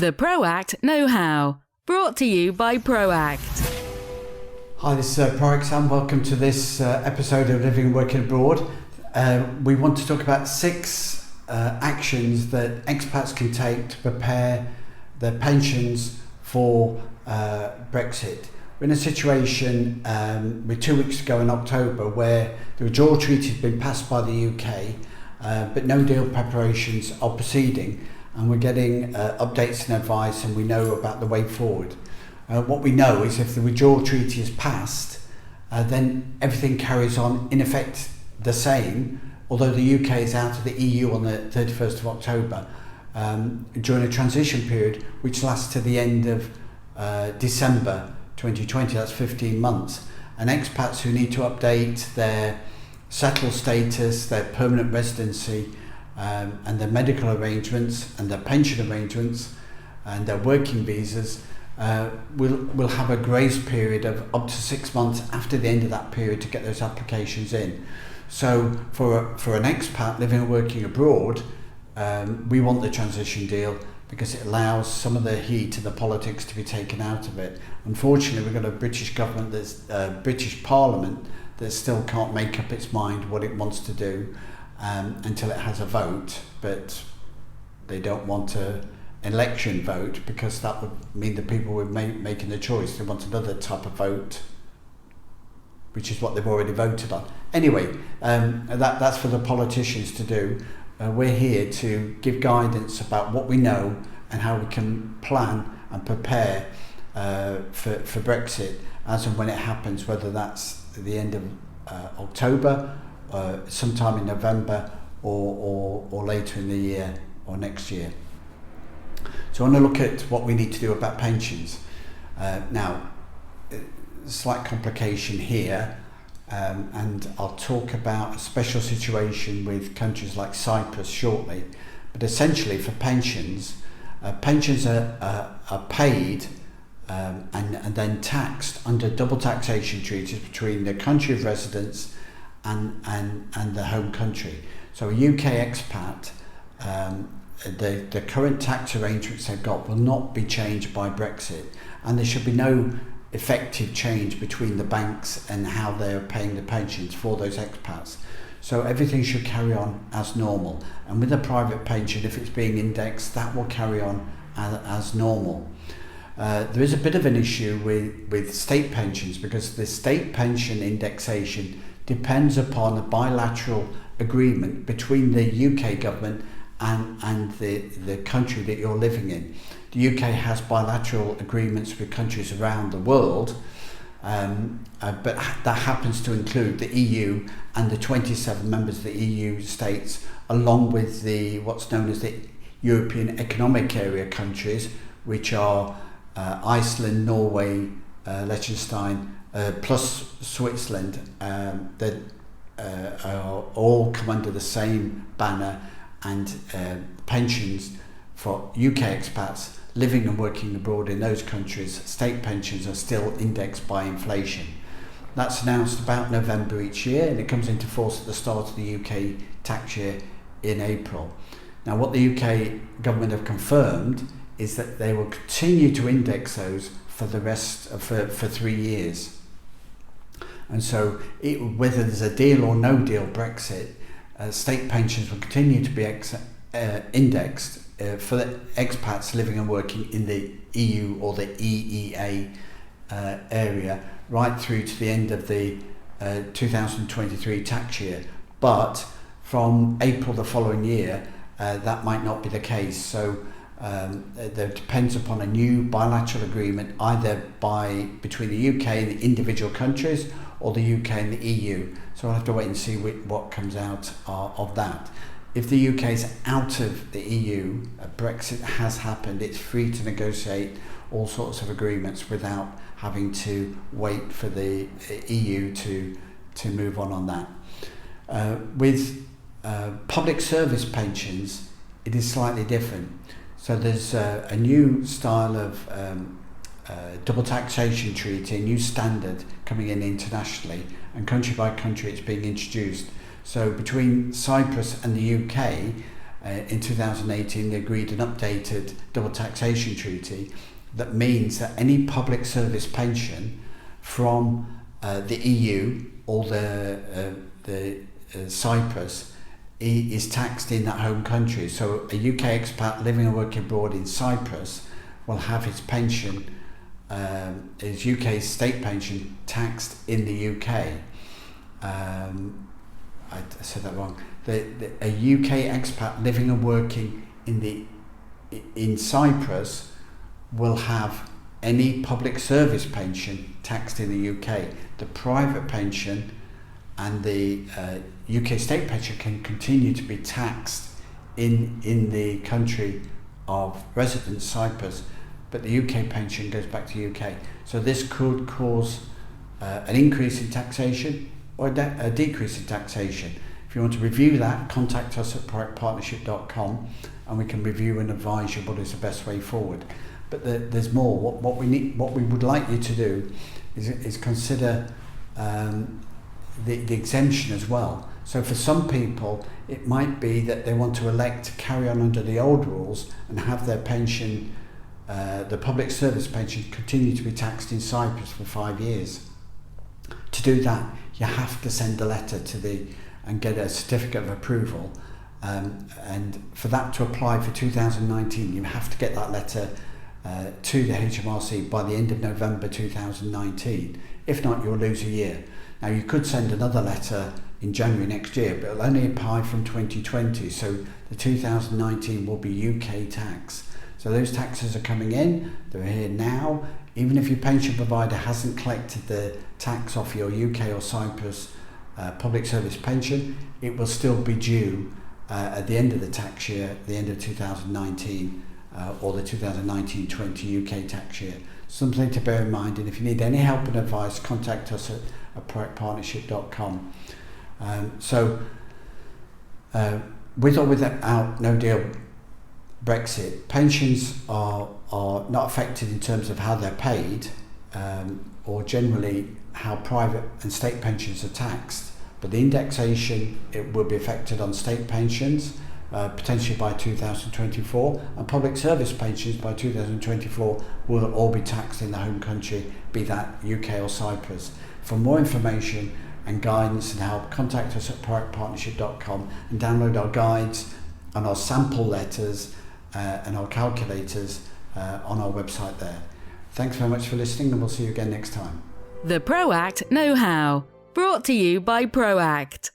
The ProACT Know-How, brought to you by ProACT. Hi, this is ProACT Sam. Welcome to this episode of Living and Working Abroad. We want to talk about 6 actions that expats can take to prepare their pensions for Brexit. We're in a situation with 2 weeks ago in October where the Withdrawal Treaty has been passed by the UK, but no deal preparations are proceeding, and we're getting updates and advice, and we know about the way forward. What we know is if the Withdrawal Treaty is passed, then everything carries on in effect the same, although the UK is out of the EU on the 31st of October during a transition period which lasts to the end of December 2020, that's 15 months. And expats who need to update their settled status, their permanent residency, and their medical arrangements and their pension arrangements and their working visas will have a grace period of up to 6 months after the end of that period to get those applications in. So for an expat living and working abroad, we want the transition deal because it allows some of the heat and the politics to be taken out of it. Unfortunately, we've got a British government, British Parliament that still can't make up its mind what it wants to do until it has a vote, but they don't want an election vote because that would mean the people were making the choice. They want another type of vote, which is what they've already voted on. Anyway, that's for the politicians to do. We're here to give guidance about what we know and how we can plan and prepare for Brexit as and when it happens, whether that's at the end of October, sometime in November, or later in the year or next year. So I want to look at what we need to do about pensions. Now, slight complication here, and I'll talk about a special situation with countries like Cyprus shortly. But essentially, for pensions, pensions are paid and then taxed under double taxation treaties between the country of residence and the home country. So a UK expat, the current tax arrangements they've got will not be changed by Brexit, and there should be no effective change between the banks and how they're paying the pensions for those expats. So everything should carry on as normal, and with a private pension, if it's being indexed, that will carry on as normal. There is a bit of an issue with state pensions because the state pension indexation depends upon a bilateral agreement between the UK government and the country that you're living in. The UK has bilateral agreements with countries around the world, but that happens to include the EU and the 27 members of the EU states, along with what's known as the European Economic Area countries, which are Iceland, Norway, Liechtenstein, plus Switzerland, that all come under the same banner, and pensions for UK expats living and working abroad in those countries, state pensions are still indexed by inflation. That's announced about November each year, and it comes into force at the start of the UK tax year in April. Now, what the UK government have confirmed is that they will continue to index those for the rest of for 3 years. And so whether there's a deal or no deal Brexit, state pensions will continue to be indexed for the expats living and working in the EU or the EEA area right through to the end of the 2023 tax year. But from April the following year, that might not be the case. So that depends upon a new bilateral agreement either between the UK and the individual countries or the UK and the EU. So I'll have to wait and see what comes out of that. If the UK is out of the EU, Brexit has happened, it's free to negotiate all sorts of agreements without having to wait for the EU to move on that. With public service pensions, it is slightly different. So there's a new style of double taxation treaty, a new standard coming in internationally, and country by country it's being introduced. So between Cyprus and the UK, in 2018 they agreed an updated double taxation treaty that means that any public service pension from the EU or the Cyprus is taxed in that home country. So a UK expat living and working abroad in Cyprus will have his pension, his UK state pension, taxed in the UK. I said that wrong. A UK expat living and working in Cyprus will have any public service pension taxed in the UK. The private pension and the UK state pension can continue to be taxed in the country of residence, Cyprus, but the UK pension goes back to UK. So this could cause an increase in taxation or a decrease in taxation. If you want to review that, contact us at ProACTPartnership.com and we can review and advise you what is the best way forward. But there's more. What we would like you to do is consider the exemption as well. So for some people, it might be that they want to elect to carry on under the old rules and have their pension, the public service pension, continue to be taxed in Cyprus for 5 years. To do that, you have to send a letter and get a certificate of approval. And for that to apply for 2019, you have to get that letter to the HMRC by the end of November 2019. If not, you'll lose a year. Now, you could send another letter in January next year, but it'll only apply from 2020. So the 2019 will be UK tax. So those taxes are coming in, they're here now. Even if your pension provider hasn't collected the tax off your UK or Cyprus public service pension, it will still be due at the end of the tax year, the end of 2019, or the 2019-20 UK tax year. Something to bear in mind, and if you need any help and advice, contact us at ProACTPartnership.com. With or without no deal Brexit, pensions are not affected in terms of how they're paid, or generally how private and state pensions are taxed, but the indexation, it will be affected on state pensions, potentially by 2024, and public service pensions by 2024 will all be taxed in the home country, be that UK or Cyprus. For more information and guidance and help, contact us at ProACTPartnership.com and download our guides and our sample letters and our calculators on our website there. Thanks very much for listening, and we'll see you again next time. The ProACT Know-How, brought to you by ProACT.